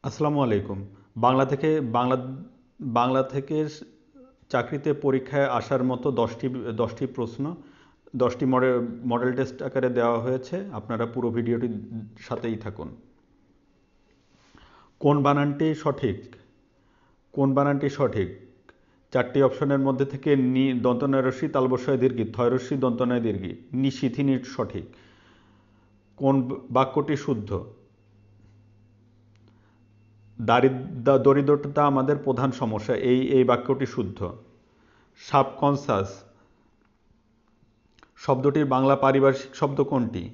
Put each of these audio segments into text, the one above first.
আসসালামু আলাইকুম। বাংলা থেকে বাংলা বাংলা থেকে চাকরিতে পরীক্ষায় আসার মতো দশটি প্রশ্ন 10টি মডেল টেস্ট আকারে দেওয়া হয়েছে। আপনারা পুরো ভিডিওটির সাথেই থাকুন। কোন বানানটি সঠিক? কোন বানানটি সঠিক? 4টি অপশনের মধ্যে থেকে দন্তনয় রস্যই তালবস্যয় দীর্ঘি থয়রস্যই দন্তনয় দীর্ঘি নিশিথিনি সঠিক। কোন বাক্যটি শুদ্ধ? দরিদ্রতা আমাদের প্রধান সমস্যা, এই বাক্যটি শুদ্ধ। সাবকনসাস শব্দটির বাংলা পারিভাষিক শব্দ কোনটি?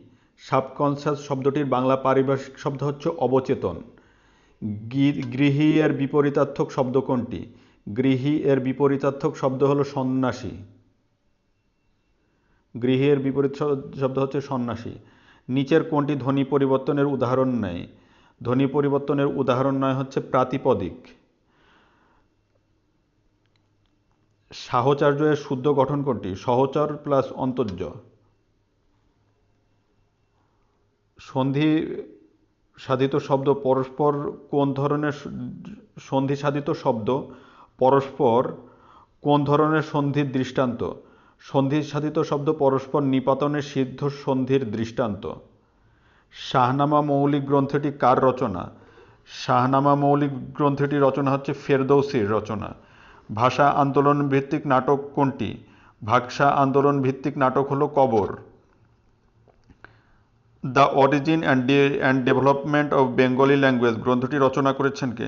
সাবকনসাস শব্দটির বাংলা পারিভাষিক শব্দ হচ্ছে অবচেতন। গৃহী এর বিপরীতার্থক শব্দ কোনটি? গৃহী এর বিপরীতার্থক শব্দ হলো সন্ন্যাসী। গৃহী এর বিপরীত শব্দ হচ্ছে সন্ন্যাসী। নিচের কোনটি ধ্বনি পরিবর্তনের উদাহরণ নেয়? ধ্বনি পরিবর্তনের উদাহরণ নয় হচ্ছে প্রাতিপদিক। সাহচর্য এর শুদ্ধ গঠন কোনটি? সহচর প্লাস অন্তর্য। সন্ধি সাধিত শব্দ পরস্পর কোন ধরনের সন্ধি সাধিত শব্দ পরস্পর কোন ধরনের সন্ধির দৃষ্টান্ত? সন্ধি সাধিত শব্দ পরস্পর নিপাতনের সিদ্ধ সন্ধির দৃষ্টান্ত। শাহনামা মৌলিক গ্রন্থটি কার রচনা? শাহনামা মৌলিক গ্রন্থটি রচনা হচ্ছে ফেরদৌসির রচনা। ভাষা আন্দোলন ভিত্তিক নাটক কোনটি? ভাষা আন্দোলন ভিত্তিক নাটক হলো কবর। The origin and development of Bengali language গ্রন্থটি রচনা করেছেন কে?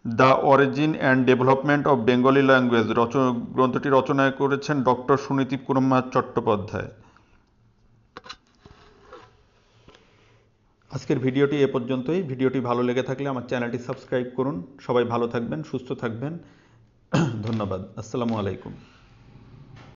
The origin and development of Bengali language গ্রন্থটি রচনা করেছেন ডক্টর সুনীতি কুমার চট্টোপাধ্যায়। আজকের ভিডিওটি এ পর্যন্তই। ভিডিওটি ভালো লেগে থাকলে আমার চ্যানেলটি সাবস্ক্রাইব করুন। সবাই ভালো থাকবেন, সুস্থ থাকবেন। ধন্যবাদ। আসসালামু আলাইকুম।